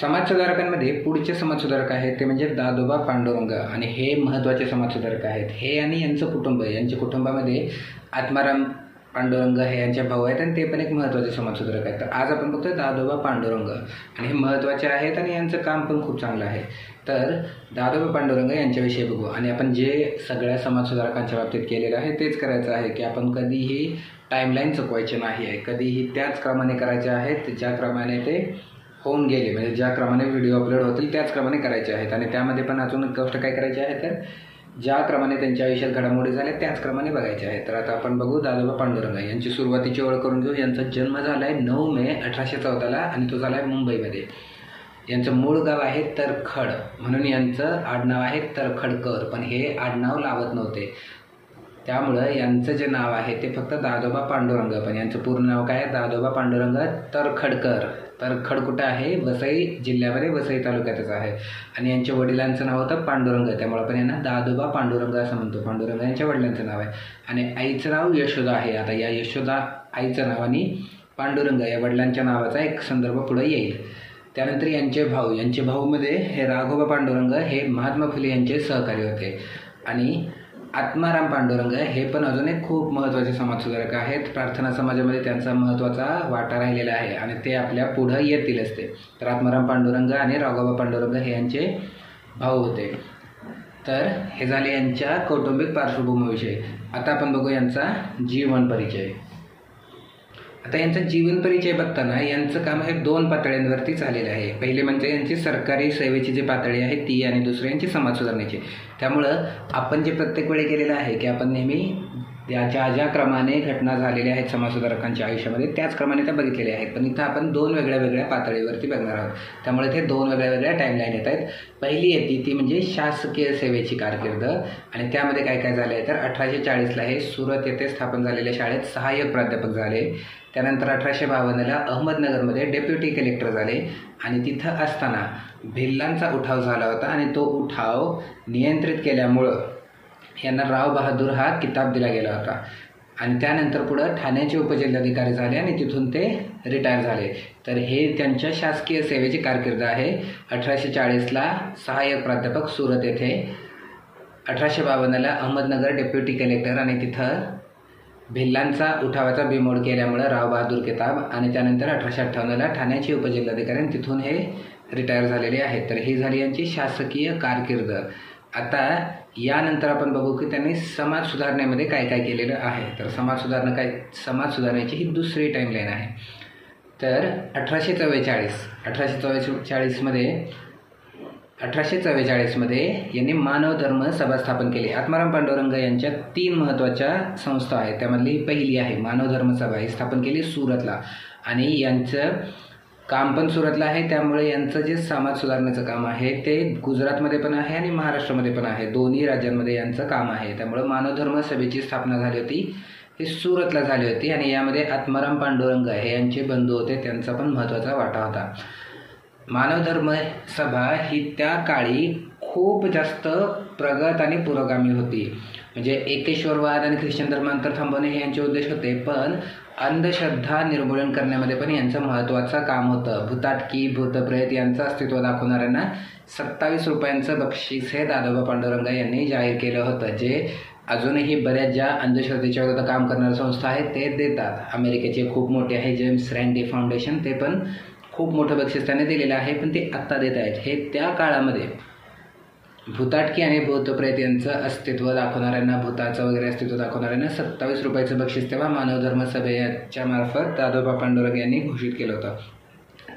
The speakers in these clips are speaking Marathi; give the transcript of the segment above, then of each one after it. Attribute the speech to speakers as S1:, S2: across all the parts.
S1: समाजसुधारकांमध्ये पुढचे समाजसुधारक आहेत ते म्हणजे दादोबा पांडुरंग, आणि हे महत्त्वाचे समाजसुधारक आहेत. हे आणि यांचं कुटुंब, यांच्या कुटुंबामध्ये आत्माराम पांडुरंग हे यांचे भाऊ आहेत आणि ते पण एक महत्त्वाचे समाजसुधारक आहेत. तर आज आपण बघतोय दादोबा पांडुरंग, आणि हे महत्त्वाचे आहेत आणि यांचं काम पण खूप चांगलं आहे. तर दादोबा पांडुरंग यांच्याविषयी बघू, आणि आपण जे सगळ्या समाजसुधारकांच्या बाबतीत केलेलं आहे तेच करायचं आहे की आपण कधीही टाईमलाईन चुकवायची नाही आहे, कधीही त्याच क्रमाने करायचे आहेत ज्या क्रमाने ते होऊन गेले, म्हणजे ज्या क्रमाने व्हिडिओ अपलोड होतील त्याच क्रमाने करायचे आहेत. आणि त्यामध्ये पण अजून एक गोष्ट काय करायची आहे, तर ज्या क्रमाने त्यांच्या आयुष्यात घडामोडी झाल्या त्याच क्रमाने बघायचे आहे. तर आता आपण बघू दादोबा पांडुरंग यांची सुरुवातीची ओळख करून घेऊ. यांचा जन्म झाला आहे 9 मे 1814 आणि तो झाला आहे मुंबईमध्ये. यांचं मूळ गाव आहे तरखड, म्हणून यांचं आडनाव आहे तरखडकर, पण हे आडनाव लावत नव्हते, त्यामुळं यांचं जे नाव आहे ते फक्त दादोबा पांडुरंग, पण यांचं पूर्ण नाव काय आहे, दादोबा पांडुरंग तरखडकर. तरखड कुठं आहे, वसई जिल्ह्यामध्ये, वसई तालुक्यातच आहे. आणि यांच्या वडिलांचं नाव होतं पांडुरंग, त्यामुळे आपण यांना दादोबा पांडुरंग असं म्हणतो. पांडुरंग यांच्या वडिलांचं नाव आहे. आणि आईचं नाव यशोदा आहे. आता या यशोदा आईचं नाव आणि पांडुरंग या वडिलांच्या नावाचा एक संदर्भ पुढे येईल. त्यानंतर यांचे भाऊमध्ये हे राघोबा पांडुरंग हे महात्मा फुले यांचे सहकारी होते. आणि आत्माराम पांडुरंग हे पण अजून एक खूप महत्त्वाचे समाजसुधारक आहेत. प्रार्थना समाजामध्ये त्यांचा महत्त्वाचा वाटा राहिलेला आहे आणि ते आपल्या पुढं येतीलच ते. तर आत्माराम पांडुरंग आणि राघोबा पांडुरंग हे यांचे भाऊ होते. तर हे झाले यांच्या कौटुंबिक पार्श्वभूमीविषयी. आता आपण बघू यांचा जीवन परिचय. आता यांचा जीवन परिचय बघताना यांचं काम हे 2 पातळ्यांवरती झालेलं आहे. पहिले म्हणजे यांची सरकारी सेवेची जी पातळी आहे ती, आणि दुसरी यांची समाज सुधारणेची. त्यामुळं आपण जे प्रत्येक वेळी केलेलं आहे की आपण नेहमी ज्या क्रमाने घटना झालेल्या आहेत समाजसुधारकांच्या आयुष्यामध्ये त्याच क्रमाने त्या बघितलेल्या आहेत, पण इथं आपण 2 वेगळ्या पातळीवरती बघणार आहोत. त्यामुळे ते 2 वेगळ्या टाईमलाईन येत आहेत. पहिली येते ती म्हणजे शासकीय सेवेची कारकीर्द, आणि त्यामध्ये काय काय झालं आहे, तर 1840ला हे सुरत येथे स्थापन झालेल्या शाळेत सहाय्यक प्राध्यापक झाले. त्यानंतर 1852ला अहमदनगरमध्ये डेप्युटी कलेक्टर झाले, आणि तिथं असताना भिल्लांचा उठाव झाला होता आणि तो उठाव नियंत्रित केल्यामुळं यांना राव बहादूर हा किताब दिला गेला होता. आणि त्यानंतर पुढं ठाण्याचे उपजिल्हाधिकारी झाले आणि तिथून ते रिटायर झाले. तर हे त्यांच्या शासकीय सेवेची कारकीर्द आहे. 1840ला सहाय्यक प्राध्यापक सुरत येथे, 1852ला अहमदनगर डेप्युटी कलेक्टर आणि तिथं भिल्लांचा उठावाचा बिमोड केल्यामुळे राव बहादूर किताब, आणि त्यानंतर 1858ला ठाण्याचे उपजिल्हाधिकारी आणि तिथून हे रिटायर झालेले आहेत. तर ही झाली यांची शासकीय कारकीर्द. आता यानंतर आपण बघू की त्यांनी समाज सुधारणेमध्ये काय काय केलेलं आहे. तर समाज सुधारण्याची ही दुसरी टाईमलाईन आहे. तर 1844मध्ये यांनी मानव धर्म सभा स्थापन केली. आत्माराम पांडुरंग यांच्या 3 महत्त्वाच्या संस्था आहेत. त्यामधली पहिली आहे मानव धर्म सभा, ही स्थापन केली सुरतला, आणि यांचं काम पण सुरतला आहे. त्यामुळे यांचं जे समाज सुधारण्याचं काम आहे ते गुजरातमध्ये पण आहे आणि महाराष्ट्रामध्ये पण आहे. दोन्ही राज्यांमध्ये यांचं काम आहे. त्यामुळे मानव धर्म सभेची स्थापना झाली होती, ही सुरतला झाली होती, आणि यामध्ये आत्माराम पांडुरंग हे यांचे बंधू होते, त्यांचा पण महत्त्वाचा वाटा होता. मानव धर्म सभा ही त्या काळी खूप जास्त प्रगत आणि पुरोगामी होती. म्हणजे एकेश्वरवाद आणि ख्रिश्चन धर्मांतर थांबवणे हे यांचे उद्देश होते, पण अंधश्रद्धा निर्मूलन करण्यामध्ये पण यांचं महत्त्वाचं काम होतं. भूताटकी, भूतप्रेत यांचं अस्तित्व दाखवणाऱ्यांना 27 रुपयांचं बक्षीस हे दादोबा पांडुरंग यांनी जाहीर केलं होतं, जे अजूनही बऱ्याच ज्या अंधश्रद्धेच्या विरोधात काम करणाऱ्या संस्था आहेत ते देतात. अमेरिकेचे खूप मोठे आहे जेम्स रँडी फाउंडेशन, ते पण खूप मोठं बक्षीस त्याने दिलेलं आहे, पण ते आत्ता देत आहेत. हे त्या काळामध्ये भूताटकी आणि भूतप्रेत यांचं अस्तित्व दाखवणाऱ्यांना, भूताचं वगैरे अस्तित्व दाखवणाऱ्यांना 27 रुपयाचं बक्षीस तेव्हा मानव धर्म सभेच्या मार्फत दादोबा पांडुरंग यांनी घोषित केलं होतं.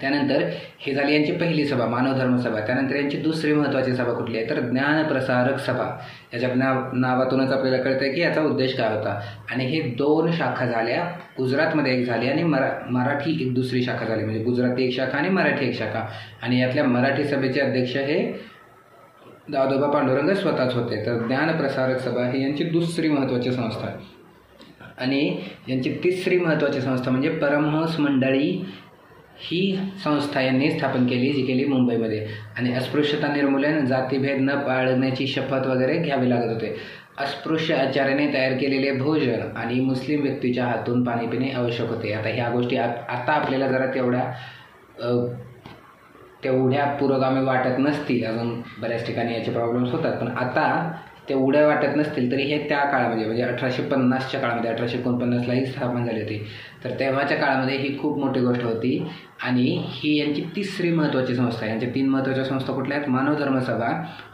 S1: त्यानंतर ही झाली यांची पहिली सभा मानव धर्म सभा. त्यानंतर यांची दुसरी महत्त्वाची सभा कुठली आहे, तर ज्ञानप्रसारक सभा. याच्या नावातूनच आपल्याला कळतं की याचा उद्देश काय होता. आणि हे 2 शाखा झाल्या, गुजरातमध्ये एक झाली आणि मराठी एक दुसरी शाखा झाली, म्हणजे गुजराती एक शाखा आणि मराठी एक शाखा. आणि यातल्या मराठी सभेचे अध्यक्ष हे दादोबा पांडुरंग स्वतःच होते. तर ज्ञानप्रसारक सभा ही यांची दुसरी महत्त्वाची संस्था आहे. आणि यांची तिसरी महत्त्वाची संस्था म्हणजे परमहंस मंडळी ही संस्था यांनी स्थापन केली, जी केली मुंबईमध्ये. आणि अस्पृश्यता निर्मूलन, जातीभेद न पाळण्याची शपथ वगैरे घ्यावी लागत होते. अस्पृश्य आचार्याने तयार केलेले भोजन आणि मुस्लिम व्यक्तीच्या हातून पाणी पिणे आवश्यक होते. आता ह्या गोष्टी आता आपल्याला जरा तेवढ्या पुरोगामी वाटत नसतील, अजून बऱ्याच ठिकाणी याचे प्रॉब्लेम्स होतात, पण आता तेवढ्या वाटत नसतील तरी हे त्या काळामध्ये म्हणजे 1850च्या काळामध्ये 1849लाही स्थापन झाली होती. तर तेव्हाच्या काळामध्ये ही खूप मोठी गोष्ट होती आणि ही यांची तिसरी महत्त्वाची संस्था आहे. यांच्या 3 महत्त्वाच्या संस्था कुठल्या आहेत? मानव धर्म सभा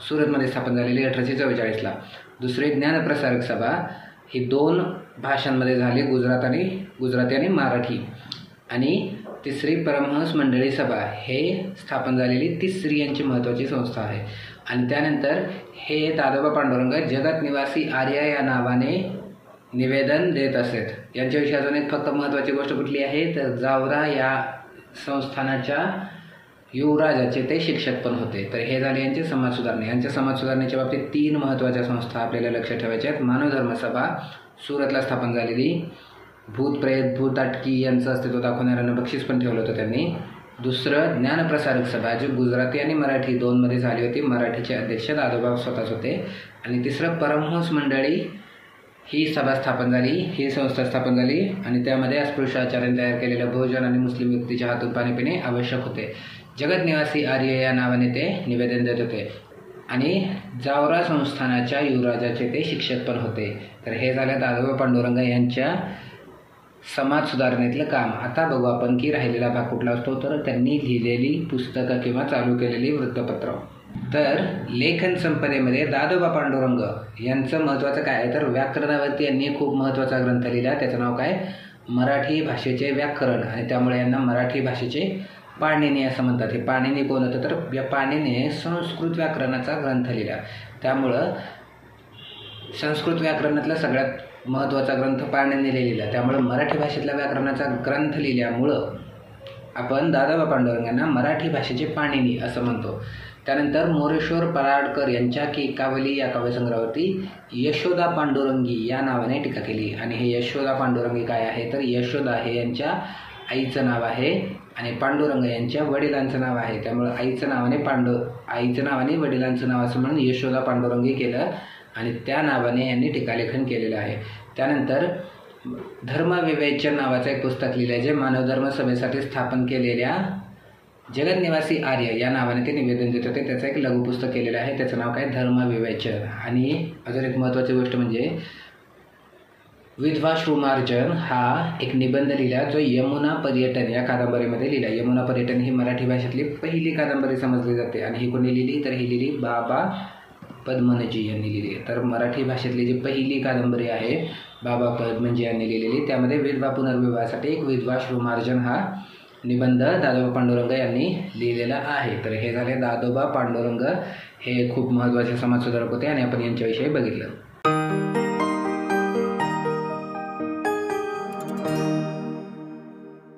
S1: सुरतमध्ये स्थापन झालेली 1844ला, दुसरी ज्ञानप्रसारक सभा ही 2 भाषांमध्ये झाली, गुजराती आणि मराठी, आणि तिसरी परमहंस मंडळी सभा हे स्थापन झालेली तिसरी यांची महत्त्वाची संस्था आहे. आणि त्यानंतर हे दादोबा पांडुरंग जगत निवासी आर्य या नावाने निवेदन देत असत. यांच्याविषयी अजून एक फक्त महत्त्वाची गोष्ट कुठली आहे तर जावरा या संस्थानाच्या युवराजाचे ते शिक्षक पण होते. तर हे झाले यांचे समाज सुधारणे. यांच्या समाज सुधारणेच्या बाबतीत 3 महत्त्वाच्या संस्था आपल्याला लक्षात ठेवायच्या आहेत. मानव धर्मसभा सुरतला स्थापन झालेली, भूत प्रेत भूताटकी यांचं अस्तित्व दाखवणाऱ्यांना बक्षीस पण ठेवलं होतं त्यांनी. दुसरं ज्ञानप्रसारक सभा जी गुजराती आणि मराठी 2मध्ये झाली होती, मराठीचे अध्यक्ष दादोबा स्वतःच होते. आणि तिसरं परमहंस मंडळी ही सभा स्थापन झाली, ही संस्था स्थापन झाली आणि त्यामध्ये अस्पृश्य आचार्यांनी तयार केलेलं भोजन आणि मुस्लिम व्यक्तीच्या हातून पाणी पिणे आवश्यक होते. जगत निवासी आर्य या नावाने ते निवेदन देत होते आणि जावरा संस्थानाच्या युवराजाचे ते शिक्षक पण होते. तर हे झालं दादोबा पांडुरंग यांच्या समाज सुधारणेतलं काम. आता बघू आपण की राहिलेला भाग कुठला असतो तर त्यांनी लिहिलेली पुस्तकं किंवा चालू केलेली वृत्तपत्र. तर लेखन संपदेमध्ये दादोबा पांडुरंग यांचं महत्त्वाचं काय आहे तर व्याकरणावरती यांनी खूप महत्त्वाचा ग्रंथ लिहिला. त्याचं नाव काय? मराठी भाषेचे व्याकरण. आणि त्यामुळे यांना मराठी भाषेचे पाणिनी असं म्हणतात. हे पाणिनी कोण होतं तर या पाणिनीने संस्कृत व्याकरणाचा ग्रंथ लिहिला. त्यामुळं संस्कृत व्याकरणातला सगळ्यात महत्त्वाचा ग्रंथ पाणिनीने लिहिला. त्यामुळं मराठी भाषेतल्या व्याकरणाचा ग्रंथ लिहिल्यामुळं आपण दादोबा पांडुरंगांना मराठी भाषेचे पाणिनी असं म्हणतो. त्यानंतर मोरेश्वर पराडकर यांच्या केकावली या काव्यसंग्रहावरती यशोदा पांडुरंगी या नावाने टीका केली. आणि हे यशोदा पांडुरंगी काय आहे तर यशोदा हे यांच्या आईचं नाव आहे आणि पांडुरंग यांच्या वडिलांचं नाव आहे. त्यामुळं आईचं नावाने वडिलांचं नाव असं म्हणून यशोदा पांडुरंगी केलं आणि त्या नावाने यांनी टीकालेखन केलेलं आहे. त्यानंतर धर्मविवेचन नावाचं एक पुस्तक लिहिलं आहे जे मानव धर्म सभेसाठी स्थापन केलेल्या जगत निवासी आर्य या नावाने ते निवेदन देत होते. त्याचं एक लघुपुस्तक केलेलं आहे, त्याचं नाव काय? धर्मविवेचन. आणि अजून एक महत्त्वाची गोष्ट म्हणजे विधवाश्रुमार्जन हा एक निबंध लिहिला जो यमुना पर्यटन या कादंबरीमध्ये लिहिला. यमुना पर्यटन ही मराठी भाषेतली पहिली कादंबरी समजली जाते आणि ही कोणी लिहिली तर ही लिहिली बाबा पद्मनजी यांनी लिहिली. तर मराठी भाषेतली जी पहिली कादंबरी आहे बाबा पद्मनजी यांनी लिहिलेली, त्यामध्ये विधवा पुनर्विवाहासाठी एक विधवाश्रुमार्जन हा निबंध दादोबा पांडुरंग यांनी लिहिलेला आहे. तर हे झाले दादोबा पांडुरंग. हे खूप महत्त्वाचे समाजसुधारक होते आणि आपण यांच्याविषयी बघितलं.